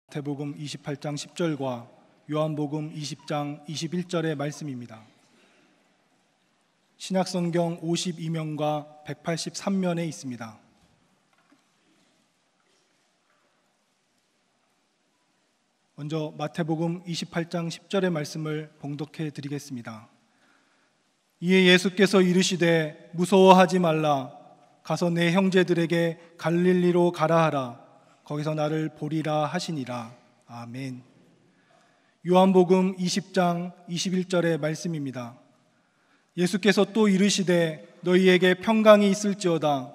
마태복음 28장 10절과 요한복음 20장 21절의 말씀입니다. 신약성경 52면과 183면에 있습니다. 먼저 마태복음 28장 10절의 말씀을 봉독해 드리겠습니다. 이에 예수께서 이르시되 무서워하지 말라. 가서 내 형제들에게 갈릴리로 가라 하라. 거기서 나를 보리라 하시니라. 아멘. 요한복음 20장 21절의 말씀입니다. 예수께서 또 이르시되 너희에게 평강이 있을지어다.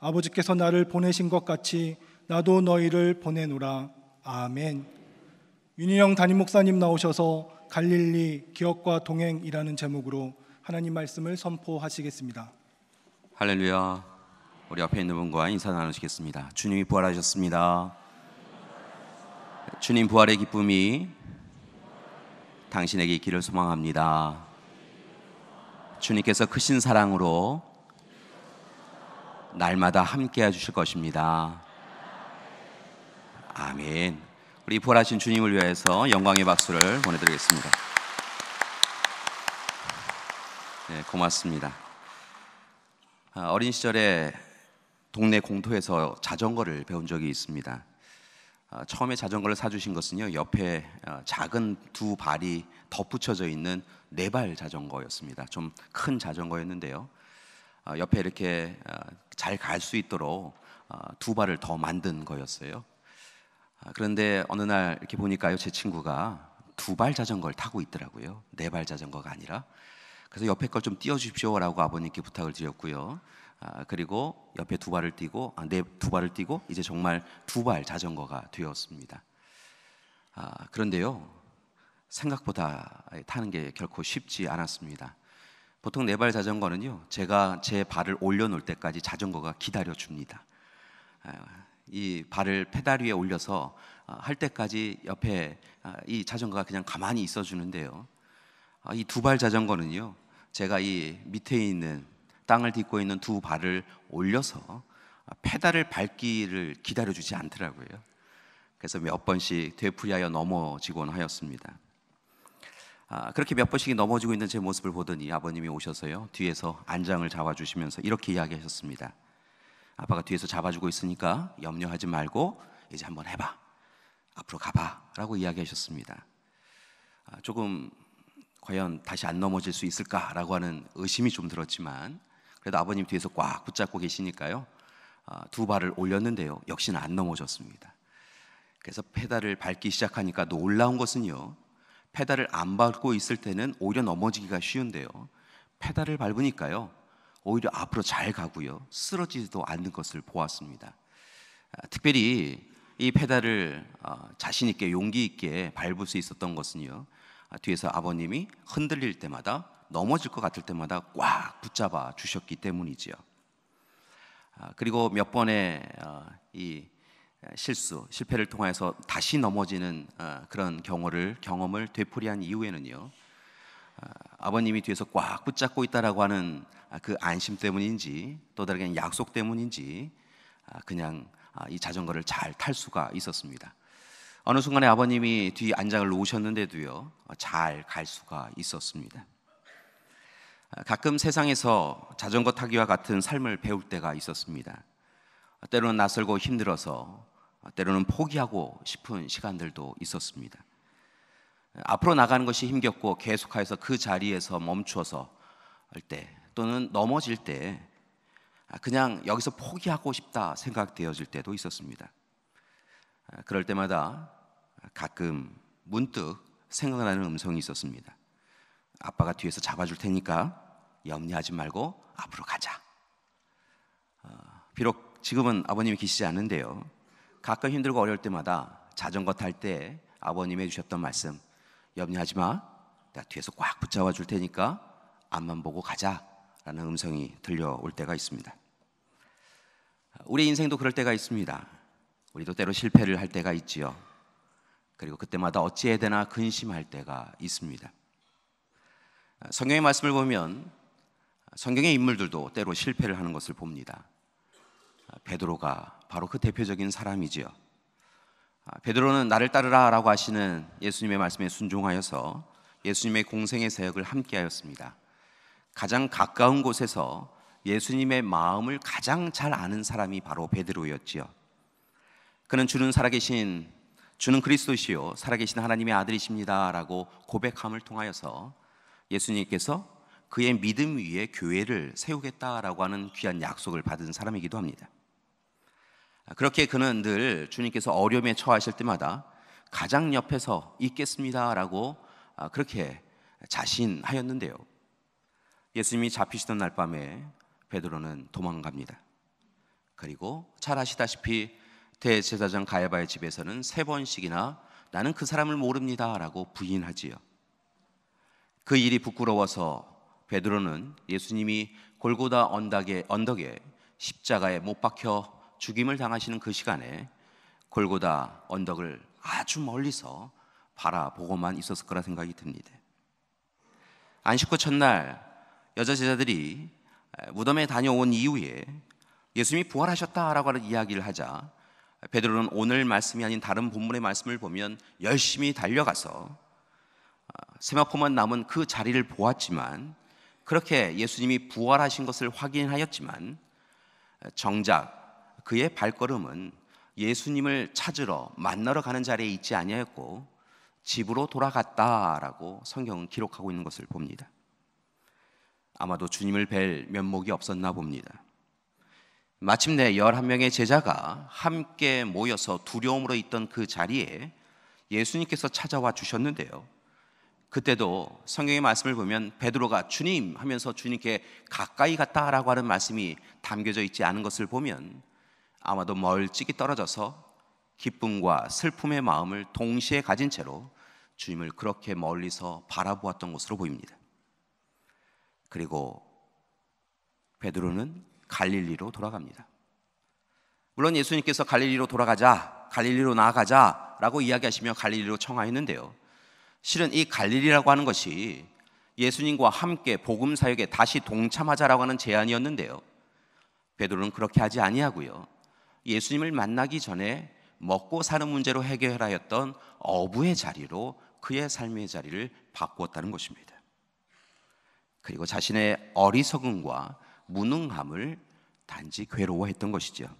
아버지께서 나를 보내신 것 같이 나도 너희를 보내노라. 아멘. 윤희영 담임 목사님 나오셔서 갈릴리 기억과 동행이라는 제목으로 하나님 말씀을 선포하시겠습니다. 할렐루야. 우리 앞에 있는 분과 인사 나누시겠습니다. 주님이 부활하셨습니다. 주님 부활의 기쁨이 당신에게 있기를 소망합니다. 주님께서 크신 사랑으로 날마다 함께 해주실 것입니다. 아멘. 우리 부활하신 주님을 위해서 영광의 박수를 보내드리겠습니다. 네, 고맙습니다. 어린 시절에 동네 공터에서 자전거를 배운 적이 있습니다. 처음에 자전거를 사주신 것은요, 옆에 작은 두 발이 덧붙여져 있는 네발 자전거였습니다. 좀 큰 자전거였는데요, 옆에 이렇게 잘 갈 수 있도록 두 발을 더 만든 거였어요. 그런데 어느 날 이렇게 보니까요, 제 친구가 두 발 자전거를 타고 있더라고요. 네 발 자전거가 아니라. 그래서 옆에 걸 좀 띄워주십시오라고 아버님께 부탁을 드렸고요. 그리고 옆에 두 발을 띄고 두 발을 띄고 이제 정말 두 발 자전거가 되었습니다. 그런데요, 생각보다 타는 게 결코 쉽지 않았습니다. 보통 네 발 자전거는요, 제가 제 발을 올려놓을 때까지 자전거가 기다려줍니다. 이 발을 페달 위에 올려서 할 때까지 옆에 이 자전거가 그냥 가만히 있어주는데요, 이 두 발 자전거는요, 제가 이 밑에 있는 땅을 딛고 있는 두 발을 올려서 페달을 밟기를 기다려주지 않더라고요. 그래서 몇 번씩 되풀이하여 넘어지곤 하였습니다. 그렇게 몇 번씩 넘어지고 있는 제 모습을 보더니 아버님이 오셔서요, 뒤에서 안장을 잡아주시면서 이렇게 이야기하셨습니다. 아빠가 뒤에서 잡아주고 있으니까 염려하지 말고 이제 한번 해봐, 앞으로 가봐 라고 이야기하셨습니다. 조금 과연 다시 안 넘어질 수 있을까라고 하는 의심이 좀 들었지만, 그래도 아버님 뒤에서 꽉 붙잡고 계시니까요, 두 발을 올렸는데요, 역시나 안 넘어졌습니다. 그래서 페달을 밟기 시작하니까 놀라운 것은요, 페달을 안 밟고 있을 때는 오히려 넘어지기가 쉬운데요, 페달을 밟으니까요 오히려 앞으로 잘 가고요, 쓰러지지도 않는 것을 보았습니다. 특별히 이 페달을 자신 있게 용기 있게 밟을 수 있었던 것은요, 뒤에서 아버님이 흔들릴 때마다, 넘어질 것 같을 때마다 꽉 붙잡아 주셨기 때문이지요. 그리고 몇 번의 이 실패를 통해서 다시 넘어지는 그런 경험을 되풀이한 이후에는요, 아버님이 뒤에서 꽉 붙잡고 있다라고 하는 그 안심 때문인지, 또 다르게 약속 때문인지 그냥 이 자전거를 잘 탈 수가 있었습니다. 어느 순간에 아버님이 뒤 안장을 놓으셨는데도요, 잘 갈 수가 있었습니다. 가끔 세상에서 자전거 타기와 같은 삶을 배울 때가 있었습니다. 때로는 낯설고 힘들어서, 때로는 포기하고 싶은 시간들도 있었습니다. 앞으로 나가는 것이 힘겹고 계속해서 그 자리에서 멈추어서 할 때, 또는 넘어질 때 그냥 여기서 포기하고 싶다 생각되어질 때도 있었습니다. 그럴 때마다 가끔 문득 생각나는 음성이 있었습니다. 아빠가 뒤에서 잡아줄 테니까 염려하지 말고 앞으로 가자. 비록 지금은 아버님이 계시지 않는데요, 가끔 힘들고 어려울 때마다 자전거 탈 때 아버님이 해주셨던 말씀, 염려하지 마, 내가 뒤에서 꽉 붙잡아 줄 테니까 앞만 보고 가자 라는 음성이 들려올 때가 있습니다. 우리 인생도 그럴 때가 있습니다. 우리도 때로 실패를 할 때가 있지요. 그리고 그때마다 어찌해야 되나 근심할 때가 있습니다. 성경의 말씀을 보면 성경의 인물들도 때로 실패를 하는 것을 봅니다. 베드로가 바로 그 대표적인 사람이지요. 베드로는 나를 따르라라고 하시는 예수님의 말씀에 순종하여서 예수님의 공생의 사역을 함께하였습니다. 가장 가까운 곳에서 예수님의 마음을 가장 잘 아는 사람이 바로 베드로였지요. 그는 주는 그리스도시요 살아계신 하나님의 아들이십니다라고 고백함을 통하여서 예수님께서 그의 믿음 위에 교회를 세우겠다라고 하는 귀한 약속을 받은 사람이기도 합니다. 그렇게 그는 늘 주님께서 어려움에 처하실 때마다 가장 옆에서 있겠습니다라고 그렇게 자신하였는데요. 예수님이 잡히시던 날 밤에 베드로는 도망갑니다. 그리고 잘 아시다시피 대제사장 가야바의 집에서는 3번씩이나 나는 그 사람을 모릅니다라고 부인하지요. 그 일이 부끄러워서 베드로는 예수님이 골고다 언덕에 십자가에 못 박혀 죽임을 당하시는 그 시간에 골고다 언덕을 아주 멀리서 바라보고만 있었을 거라 생각이 듭니다. 안식 후 첫날 여자 제자들이 무덤에 다녀온 이후에 예수님이 부활하셨다라고 하는 이야기를 하자 베드로는 오늘 말씀이 아닌 다른 본문의 말씀을 보면 열심히 달려가서 세마포만 남은 그 자리를 보았지만, 그렇게 예수님이 부활하신 것을 확인하였지만 정작 그의 발걸음은 예수님을 찾으러 만나러 가는 자리에 있지 아니하였고 집으로 돌아갔다라고 성경은 기록하고 있는 것을 봅니다. 아마도 주님을 뵐 면목이 없었나 봅니다. 마침내 11명의 제자가 함께 모여서 두려움으로 있던 그 자리에 예수님께서 찾아와 주셨는데요. 그때도 성경의 말씀을 보면 베드로가 주님 하면서 주님께 가까이 갔다라고 하는 말씀이 담겨져 있지 않은 것을 보면 아마도 멀찍이 떨어져서 기쁨과 슬픔의 마음을 동시에 가진 채로 주님을 그렇게 멀리서 바라보았던 것으로 보입니다. 그리고 베드로는 갈릴리로 돌아갑니다. 물론 예수님께서 갈릴리로 돌아가자, 갈릴리로 나아가자 라고 이야기하시며 갈릴리로 청하했는데요, 실은 이 갈릴리라고 하는 것이 예수님과 함께 복음 사역에 다시 동참하자라고 하는 제안이었는데요, 베드로는 그렇게 하지 아니하고요, 예수님을 만나기 전에 먹고 사는 문제로 해결하였던 어부의 자리로 그의 삶의 자리를 바꾸었다는 것입니다. 그리고 자신의 어리석음과 무능함을 단지 괴로워했던 것이죠.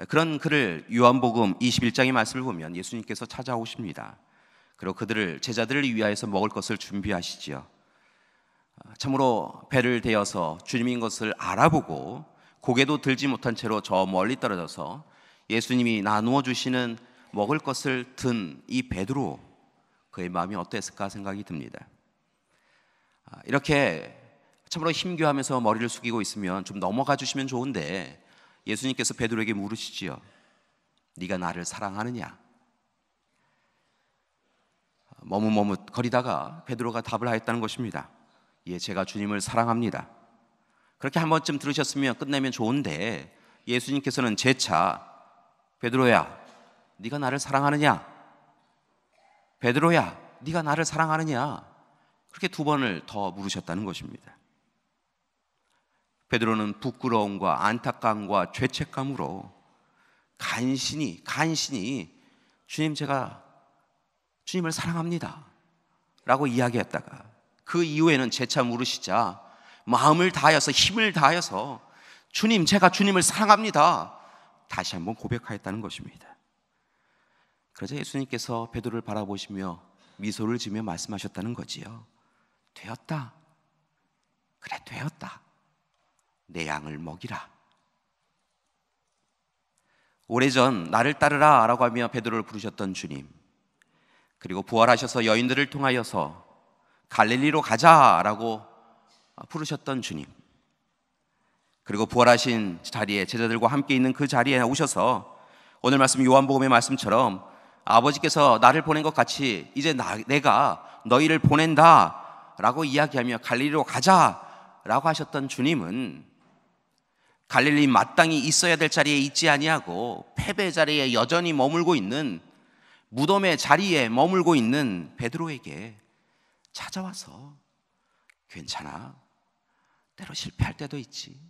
그런 그를 요한복음 21장의 말씀을 보면 예수님께서 찾아오십니다. 그리고 제자들을 위하여서 먹을 것을 준비하시지요. 참으로 배를 대어서 주님인 것을 알아보고 고개도 들지 못한 채로 저 멀리 떨어져서 예수님이 나누어 주시는 먹을 것을 든 이 베드로, 그의 마음이 어땠을까 생각이 듭니다. 이렇게 참으로 힘겨워하면서 머리를 숙이고 있으면 좀 넘어가 주시면 좋은데 예수님께서 베드로에게 물으시지요. 네가 나를 사랑하느냐? 머뭇머뭇거리다가 베드로가 답을 하였다는 것입니다. 예, 제가 주님을 사랑합니다. 그렇게 한 번쯤 들으셨으면 끝내면 좋은데 예수님께서는 재차 베드로야, 네가 나를 사랑하느냐? 베드로야, 네가 나를 사랑하느냐? 그렇게 2번을 더 물으셨다는 것입니다. 베드로는 부끄러움과 안타까움과 죄책감으로 간신히 주님, 제가 주님을 사랑합니다 라고 이야기했다가 그 이후에는 재차 물으시자 마음을 다하여서 힘을 다하여서 주님, 제가 주님을 사랑합니다 다시 한번 고백하였다는 것입니다. 그러자 예수님께서 베드로를 바라보시며 미소를 지으며 말씀하셨다는 거지요. 되었다. 그래, 되었다. 내 양을 먹이라. 오래전 나를 따르라 라고 하며 베드로를 부르셨던 주님, 그리고 부활하셔서 여인들을 통하여서 갈릴리로 가자라고 부르셨던 주님, 그리고 부활하신 자리에 제자들과 함께 있는 그 자리에 오셔서 오늘 말씀 요한복음의 말씀처럼 아버지께서 나를 보낸 것 같이 이제 내가 너희를 보낸다 라고 이야기하며 갈릴리로 가자 라고 하셨던 주님은 갈릴리 마땅히 있어야 될 자리에 있지 아니하고 패배 자리에 여전히 머물고 있는, 무덤의 자리에 머물고 있는 베드로에게 찾아와서 괜찮아, 때로 실패할 때도 있지,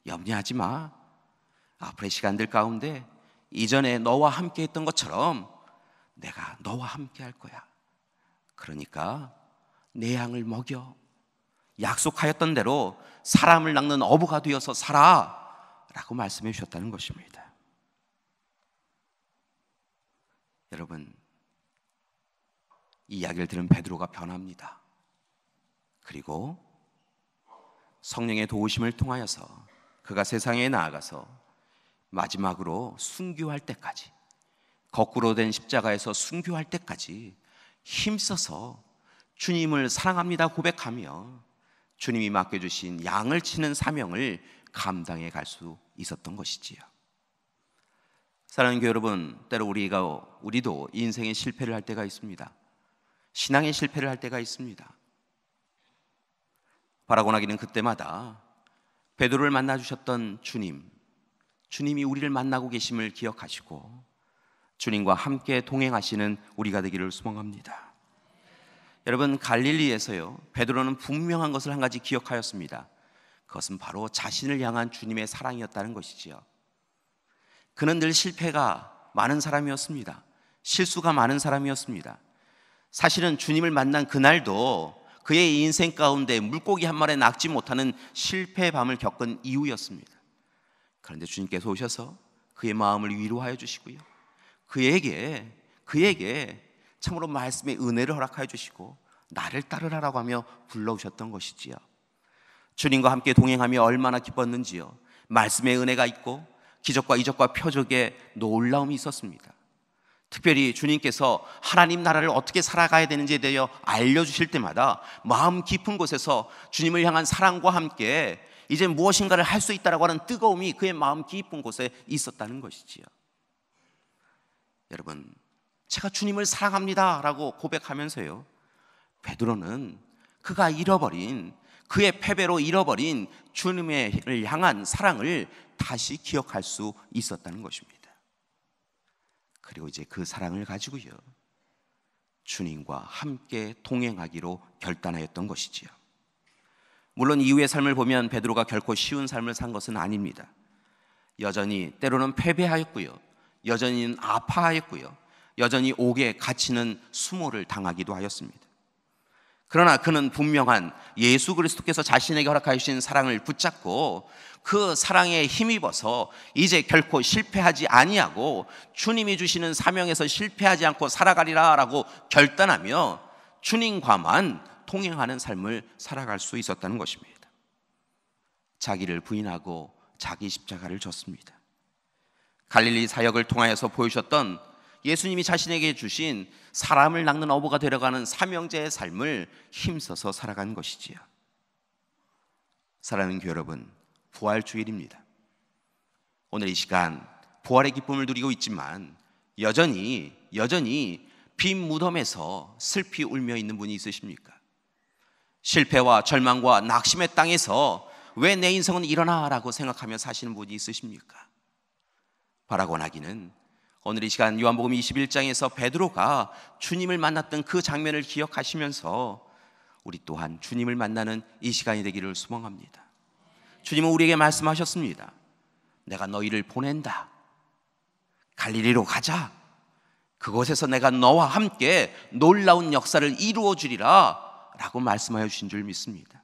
염려하지 마, 앞으로의 시간들 가운데 이전에 너와 함께 했던 것처럼 내가 너와 함께 할 거야. 그러니까 내 양을 먹여. 약속하였던 대로 사람을 낚는 어부가 되어서 살아 라고 말씀해 주셨다는 것입니다. 여러분, 이 이야기를 들은 베드로가 변합니다. 그리고 성령의 도우심을 통하여서 그가 세상에 나아가서 마지막으로 순교할 때까지, 거꾸로 된 십자가에서 순교할 때까지 힘써서 주님을 사랑합니다 고백하며 주님이 맡겨주신 양을 치는 사명을 감당해 갈 수 있었던 것이지요. 사랑하는 교회 여러분, 때로 우리도 인생의 실패를 할 때가 있습니다. 신앙의 실패를 할 때가 있습니다. 바라고나기는 그때마다 베드로를 만나주셨던 주님이 우리를 만나고 계심을 기억하시고 주님과 함께 동행하시는 우리가 되기를 소망합니다. 여러분, 갈릴리에서요, 베드로는 분명한 것을 한 가지 기억하였습니다. 그것은 바로 자신을 향한 주님의 사랑이었다는 것이지요. 그는 늘 실패가 많은 사람이었습니다. 실수가 많은 사람이었습니다. 사실은 주님을 만난 그날도 그의 인생 가운데 물고기 한 마리 낚지 못하는 실패의 밤을 겪은 이후였습니다. 그런데 주님께서 오셔서 그의 마음을 위로하여 주시고요, 그에게 참으로 말씀의 은혜를 허락하여 주시고 나를 따르라라고 하며 불러오셨던 것이지요. 주님과 함께 동행하며 얼마나 기뻤는지요. 말씀의 은혜가 있고 기적과 이적과 표적의 놀라움이 있었습니다. 특별히 주님께서 하나님 나라를 어떻게 살아가야 되는지에 대하여 알려주실 때마다 마음 깊은 곳에서 주님을 향한 사랑과 함께 이제 무엇인가를 할 수 있다라고 하는 뜨거움이 그의 마음 깊은 곳에 있었다는 것이지요. 여러분, 제가 주님을 사랑합니다 라고 고백하면서요, 베드로는 그가 그의 패배로 잃어버린 주님을 향한 사랑을 다시 기억할 수 있었다는 것입니다. 그리고 이제 그 사랑을 가지고요, 주님과 함께 동행하기로 결단하였던 것이지요. 물론 이후의 삶을 보면 베드로가 결코 쉬운 삶을 산 것은 아닙니다. 여전히 때로는 패배하였고요, 여전히 아파하였고요, 여전히 옥에 갇히는 수모를 당하기도 하였습니다. 그러나 그는 분명한 예수 그리스도께서 자신에게 허락하여 주신 사랑을 붙잡고 그 사랑에 힘입어서 이제 결코 실패하지 아니하고 주님이 주시는 사명에서 실패하지 않고 살아가리라 라고 결단하며 주님과만 동행하는 삶을 살아갈 수 있었다는 것입니다. 자기를 부인하고 자기 십자가를 졌습니다. 갈릴리 사역을 통하여서 보여주셨던 예수님이 자신에게 주신 사람을 낚는 어부가 되어가는 사명자의 삶을 힘써서 살아간 것이지요. 사랑하는 교회 여러분, 부활주일입니다. 오늘 이 시간 부활의 기쁨을 누리고 있지만 여전히 빈 무덤에서 슬피 울며 있는 분이 있으십니까? 실패와 절망과 낙심의 땅에서 왜 내 인생은 일어나라고 생각하며 사시는 분이 있으십니까? 바라고나기는 오늘 이 시간 요한복음 21장에서 베드로가 주님을 만났던 그 장면을 기억하시면서 우리 또한 주님을 만나는 이 시간이 되기를 소망합니다. 주님은 우리에게 말씀하셨습니다. 내가 너희를 보낸다. 갈릴리로 가자. 그곳에서 내가 너와 함께 놀라운 역사를 이루어 주리라 라고 말씀하여 주신 줄 믿습니다.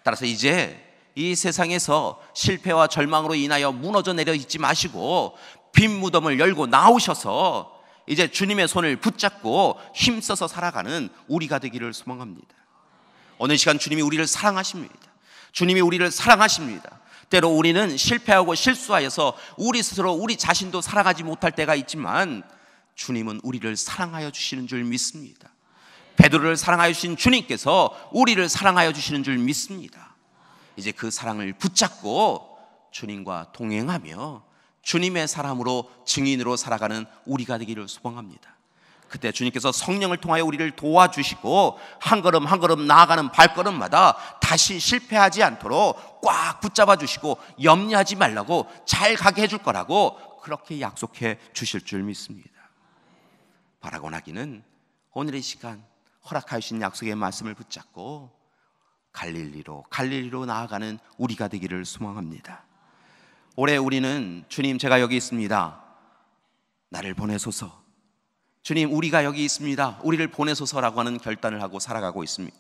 따라서 이제 이 세상에서 실패와 절망으로 인하여 무너져 내려 있지 마시고 빈 무덤을 열고 나오셔서 이제 주님의 손을 붙잡고 힘써서 살아가는 우리가 되기를 소망합니다. 오늘 시간 주님이 우리를 사랑하십니다. 주님이 우리를 사랑하십니다. 때로 우리는 실패하고 실수하여서 우리 스스로 우리 자신도 살아가지 못할 때가 있지만 주님은 우리를 사랑하여 주시는 줄 믿습니다. 베드로를 사랑하여 주신 주님께서 우리를 사랑하여 주시는 줄 믿습니다. 이제 그 사랑을 붙잡고 주님과 동행하며 주님의 사람으로 증인으로 살아가는 우리가 되기를 소망합니다. 그때 주님께서 성령을 통하여 우리를 도와주시고 한 걸음 한 걸음 나아가는 발걸음마다 다시 실패하지 않도록 꽉 붙잡아 주시고 염려하지 말라고 잘 가게 해줄 거라고 그렇게 약속해 주실 줄 믿습니다. 바라고나기는 오늘의 시간 허락하여 주신 약속의 말씀을 붙잡고 갈릴리로 나아가는 우리가 되기를 소망합니다. 올해 우리는 주님 제가 여기 있습니다 나를 보내소서. 주님, 우리가 여기 있습니다. 우리를 보내소서라고 하는 결단을 하고 살아가고 있습니다.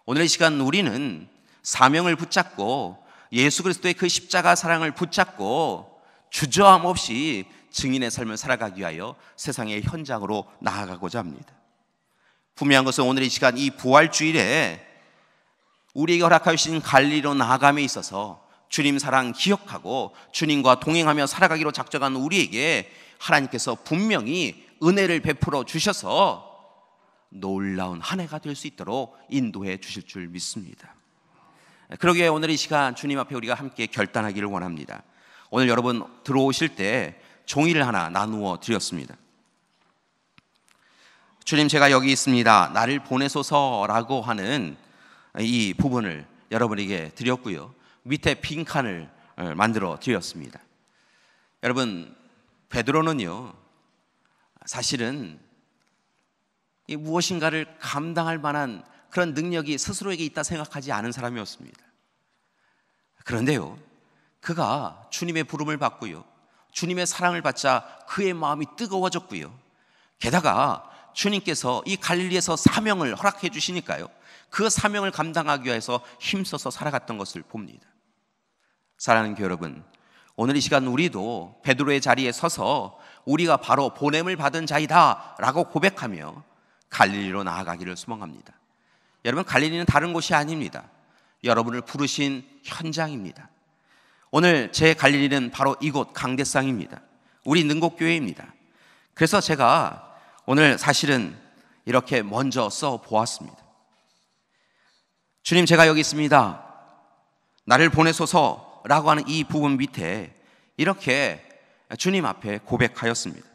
오늘 이 시간 우리는 사명을 붙잡고 예수 그리스도의 그 십자가 사랑을 붙잡고 주저함 없이 증인의 삶을 살아가기 위하여 세상의 현장으로 나아가고자 합니다. 분명한 것은 오늘 이 시간 이 부활주일에 우리에게 허락하여 주신 갈릴리로 나아감에 있어서 주님 사랑 기억하고 주님과 동행하며 살아가기로 작정한 우리에게 하나님께서 분명히 은혜를 베풀어 주셔서 놀라운 한 해가 될 수 있도록 인도해 주실 줄 믿습니다. 그러기에 오늘 이 시간 주님 앞에 우리가 함께 결단하기를 원합니다. 오늘 여러분 들어오실 때 종이를 하나 나누어 드렸습니다. 주님, 제가 여기 있습니다. 나를 보내소서라고 하는 이 부분을 여러분에게 드렸고요. 밑에 빈칸을 만들어 드렸습니다. 여러분, 베드로는요, 사실은 이 무엇인가를 감당할 만한 그런 능력이 스스로에게 있다 생각하지 않은 사람이었습니다. 그런데요, 그가 주님의 부름을 받고요, 주님의 사랑을 받자 그의 마음이 뜨거워졌고요, 게다가 주님께서 이 갈릴리에서 사명을 허락해 주시니까요, 그 사명을 감당하기 위해서 힘써서 살아갔던 것을 봅니다. 사랑하는 교회 여러분, 오늘 이 시간 우리도 베드로의 자리에 서서 우리가 바로 보냄을 받은 자이다 라고 고백하며 갈릴리로 나아가기를 소망합니다. 여러분, 갈릴리는 다른 곳이 아닙니다. 여러분을 부르신 현장입니다. 오늘 제 갈릴리는 바로 이곳 강대상입니다. 우리 능곡교회입니다. 그래서 제가 오늘 사실은 이렇게 먼저 써 보았습니다. 주님, 제가 여기 있습니다. 나를 보내소서라고 하는 이 부분 밑에 이렇게 주님 앞에 고백하였습니다.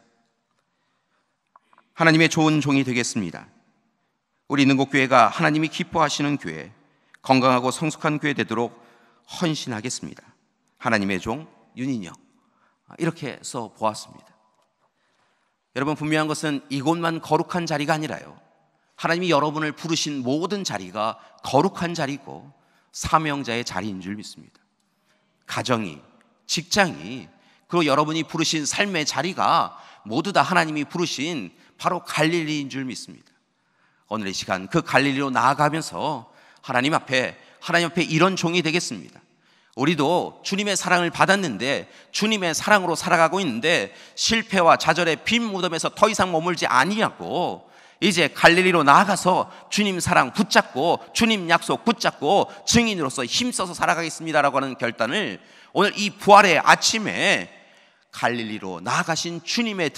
하나님의 좋은 종이 되겠습니다. 우리 능곡교회가 하나님이 기뻐하시는 교회, 건강하고 성숙한 교회 되도록 헌신하겠습니다. 하나님의 종 윤인영. 이렇게 써 보았습니다. 여러분, 분명한 것은 이곳만 거룩한 자리가 아니라요, 하나님이 여러분을 부르신 모든 자리가 거룩한 자리고 사명자의 자리인 줄 믿습니다. 가정이, 직장이, 그리고 여러분이 부르신 삶의 자리가 모두 다 하나님이 부르신 바로 갈릴리인 줄 믿습니다. 오늘 이 시간 그 갈릴리로 나아가면서 하나님 앞에 이런 종이 되겠습니다. 우리도 주님의 사랑을 받았는데 주님의 사랑으로 살아가고 있는데 실패와 좌절의 빈 무덤에서 더 이상 머물지 아니하고 이제 갈릴리로 나아가서 주님 사랑 붙잡고 주님 약속 붙잡고 증인으로서 힘써서 살아가겠습니다라고 하는 결단을 오늘 이 부활의 아침에 갈릴리로 나아가신 주님의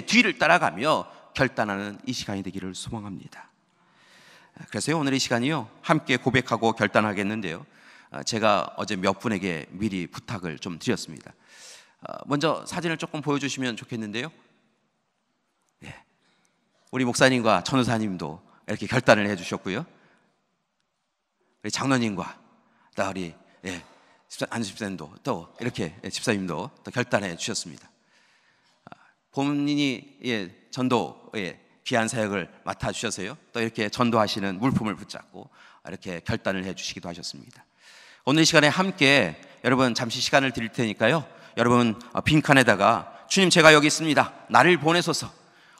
뒤를 따라가며 결단하는 이 시간이 되기를 소망합니다. 그래서 오늘 이 시간이요, 함께 고백하고 결단하겠는데요, 제가 어제 몇 분에게 미리 부탁을 좀 드렸습니다. 먼저 사진을 조금 보여주시면 좋겠는데요, 우리 목사님과 전우사님도 이렇게 결단을 해주셨고요, 우리 장로님과 또 우리 안 집사님도 또 이렇게 집사님도 또 결단해 주셨습니다. 본인이 전도 귀한 사역을 맡아 주셔서요, 또 이렇게 전도하시는 물품을 붙잡고 이렇게 결단을 해 주시기도 하셨습니다. 오늘 이 시간에 함께 여러분 잠시 시간을 드릴 테니까요, 여러분 빈칸에다가 주님, 제가 여기 있습니다. 나를 보내소서.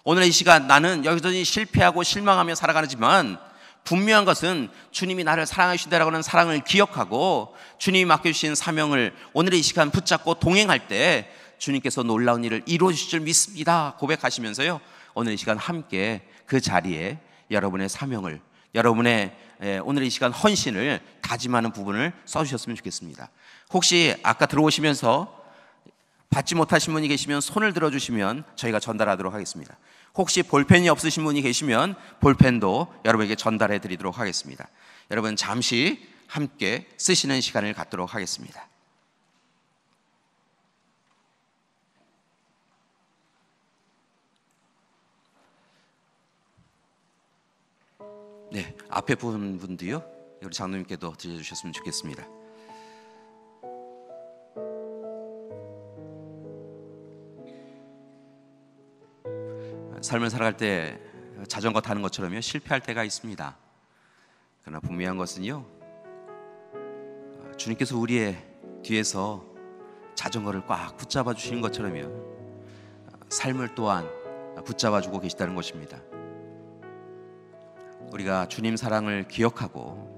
오늘 이 시간 나는 여전히 실패하고 실망하며 살아가지만 분명한 것은 주님이 나를 사랑해 주신다라고 하는 사랑을 기억하고 주님이 맡겨주신 사명을 오늘 이 시간 붙잡고 동행할 때 주님께서 놀라운 일을 이루어 주실 줄 믿습니다 고백하시면서요, 오늘 이 시간 함께 그 자리에 여러분의 사명을, 여러분의 오늘 이 시간 헌신을 다짐하는 부분을 써주셨으면 좋겠습니다. 혹시 아까 들어오시면서 받지 못하신 분이 계시면 손을 들어주시면 저희가 전달하도록 하겠습니다. 혹시 볼펜이 없으신 분이 계시면 볼펜도 여러분에게 전달해 드리도록 하겠습니다. 여러분 잠시 함께 쓰시는 시간을 갖도록 하겠습니다. 네, 앞에 분도요, 우리 장로님께도 드려주셨으면 좋겠습니다. 삶을 살아갈 때 자전거 타는 것처럼요, 실패할 때가 있습니다. 그러나 분명한 것은요, 주님께서 우리의 뒤에서 자전거를 꽉 붙잡아 주시는 것처럼요, 삶을 또한 붙잡아주고 계시다는 것입니다. 우리가 주님 사랑을 기억하고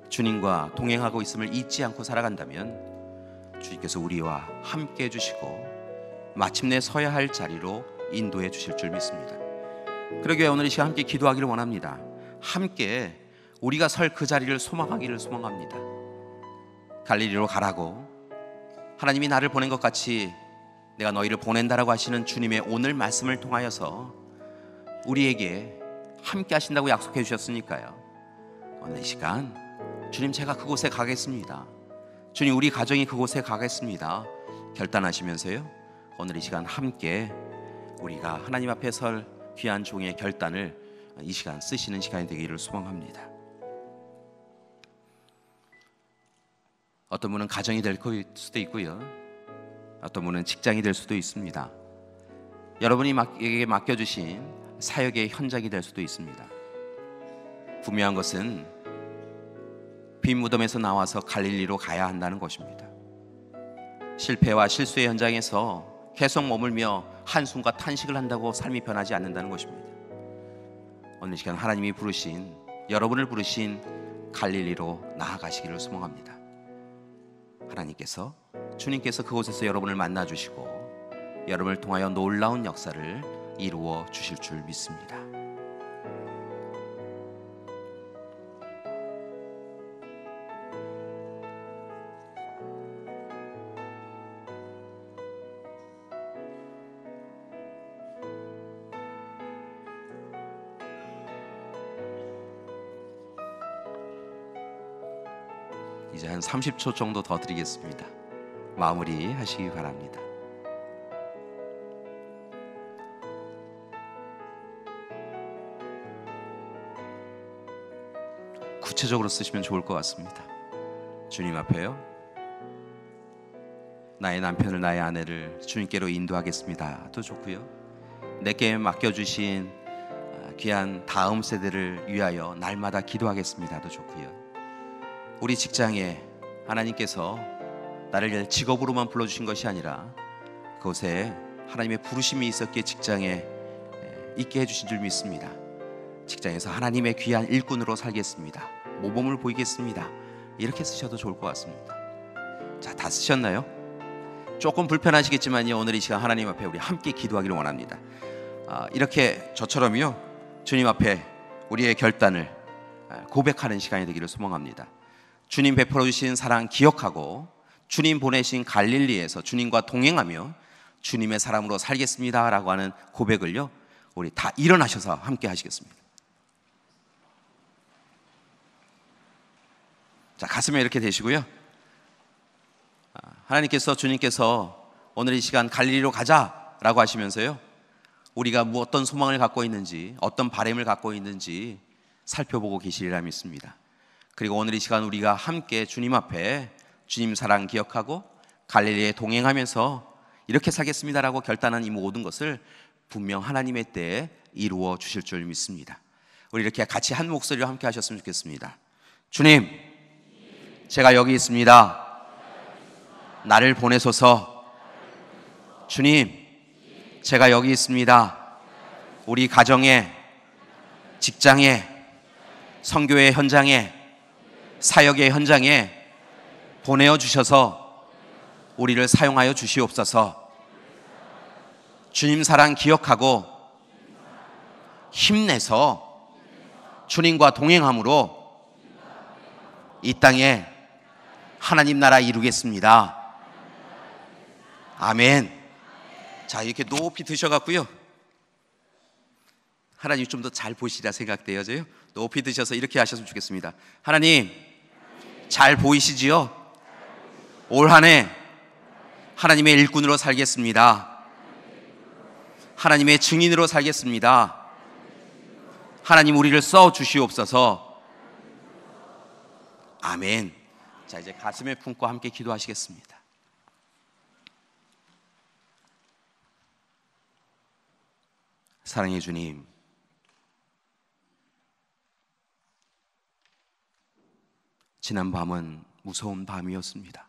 주님과 동행하고 있음을 잊지 않고 살아간다면 주님께서 우리와 함께 해주시고 마침내 서야 할 자리로 인도해 주실 줄 믿습니다. 그러기에 오늘 이 시간 함께 기도하기를 원합니다. 함께 우리가 설 그 자리를 소망하기를 소망합니다. 갈릴리로 가라고 하나님이 나를 보낸 것 같이 내가 너희를 보낸다라고 하시는 주님의 오늘 말씀을 통하여서 우리에게 함께 하신다고 약속해 주셨으니까요. 오늘 이 시간 주님, 제가 그곳에 가겠습니다. 주님, 우리 가정이 그곳에 가겠습니다. 결단하시면서요, 오늘 이 시간 함께 우리가 하나님 앞에 설 귀한 종의 결단을 이 시간 쓰시는 시간이 되기를 소망합니다. 어떤 분은 가정이 될 수도 있고요, 어떤 분은 직장이 될 수도 있습니다. 여러분에게 맡겨주신 사역의 현장이 될 수도 있습니다. 분명한 것은 빈 무덤에서 나와서 갈릴리로 가야 한다는 것입니다. 실패와 실수의 현장에서 계속 머물며 한숨과 탄식을 한다고 삶이 변하지 않는다는 것입니다. 오늘 시간 하나님이 부르신, 여러분을 부르신 갈릴리로 나아가시기를 소망합니다. 하나님께서, 주님께서 그곳에서 여러분을 만나주시고 여러분을 통하여 놀라운 역사를 이루어 주실 줄 믿습니다. 이제 한 30초 정도 더 드리겠습니다. 마무리 하시기 바랍니다. 구체적으로 쓰시면 좋을 것 같습니다. 주님 앞에요, 나의 남편을, 나의 아내를 주님께로 인도하겠습니다 도 좋고요, 내게 맡겨주신 귀한 다음 세대를 위하여 날마다 기도하겠습니다 도 좋고요, 우리 직장에 하나님께서 나를 직업으로만 불러주신 것이 아니라 그곳에 하나님의 부르심이 있었기에 직장에 있게 해주신 줄 믿습니다. 직장에서 하나님의 귀한 일꾼으로 살겠습니다, 모범을 보이겠습니다, 이렇게 쓰셔도 좋을 것 같습니다. 자, 다 쓰셨나요? 조금 불편하시겠지만요, 오늘 이 시간 하나님 앞에 우리 함께 기도하기를 원합니다. 이렇게 저처럼요, 주님 앞에 우리의 결단을 고백하는 시간이 되기를 소망합니다. 주님 베풀어 주신 사랑 기억하고 주님 보내신 갈릴리에서 주님과 동행하며 주님의 사람으로 살겠습니다 라고 하는 고백을요, 우리 다 일어나셔서 함께 하시겠습니다. 자, 가슴에 이렇게 대시고요, 하나님께서, 주님께서 오늘 이 시간 갈릴리로 가자라고 하시면서요, 우리가 어떤 소망을 갖고 있는지, 어떤 바람을 갖고 있는지 살펴보고 계시리라 믿습니다. 그리고 오늘 이 시간 우리가 함께 주님 앞에 주님 사랑 기억하고 갈릴리에 동행하면서 이렇게 살겠습니다라고 결단한 이 모든 것을 분명 하나님의 때에 이루어 주실 줄 믿습니다. 우리 이렇게 같이 한 목소리로 함께 하셨으면 좋겠습니다. 주님, 제가 여기 있습니다. 나를 보내소서. 주님, 제가 여기 있습니다. 우리 가정에, 직장에, 선교의 현장에, 사역의 현장에 보내어 주셔서 우리를 사용하여 주시옵소서. 주님 사랑 기억하고 힘내서 주님과 동행함으로 이 땅에 하나님 나라 이루겠습니다. 아멘. 자, 이렇게 높이 드셔갖고요, 하나님 좀 더 잘 보시리라 생각되어져요. 높이 드셔서 이렇게 하셨으면 좋겠습니다. 하나님, 잘 보이시지요? 올 한 해 하나님의 일꾼으로 살겠습니다. 하나님의 증인으로 살겠습니다. 하나님, 우리를 써 주시옵소서. 아멘. 자, 이제 가슴에 품고 함께 기도하시겠습니다. 사랑의 주님, 지난 밤은 무서운 밤이었습니다.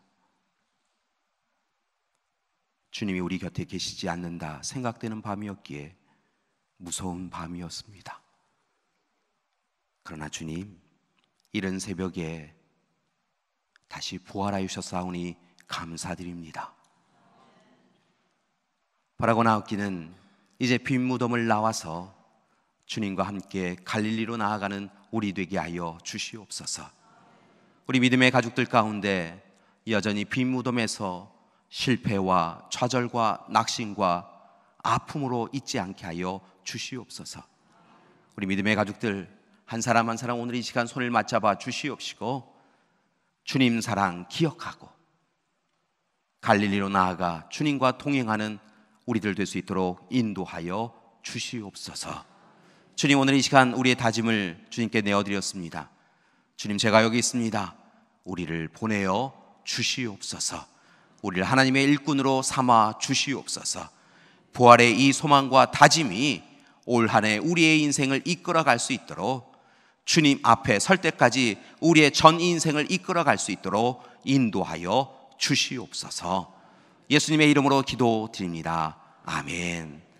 주님이 우리 곁에 계시지 않는다 생각되는 밤이었기에 무서운 밤이었습니다. 그러나 주님, 이른 새벽에 다시 부활하여 주셨사오니 감사드립니다. 바라고 나옵기는 이제 빈 무덤을 나와서 주님과 함께 갈릴리로 나아가는 우리 되게 하여 주시옵소서. 우리 믿음의 가족들 가운데 여전히 빈 무덤에서 실패와 좌절과 낙심과 아픔으로 있지 않게 하여 주시옵소서. 우리 믿음의 가족들 한 사람 한 사람 오늘 이 시간 손을 맞잡아 주시옵시고 주님 사랑 기억하고 갈릴리로 나아가 주님과 동행하는 우리들 될 수 있도록 인도하여 주시옵소서. 주님, 오늘 이 시간 우리의 다짐을 주님께 내어드렸습니다. 주님, 제가 여기 있습니다. 우리를 보내어 주시옵소서. 우리를 하나님의 일꾼으로 삼아 주시옵소서. 부활의 이 소망과 다짐이 올 한 해 우리의 인생을 이끌어갈 수 있도록 주님 앞에 설 때까지 우리의 전 인생을 이끌어갈 수 있도록 인도하여 주시옵소서. 예수님의 이름으로 기도드립니다. 아멘.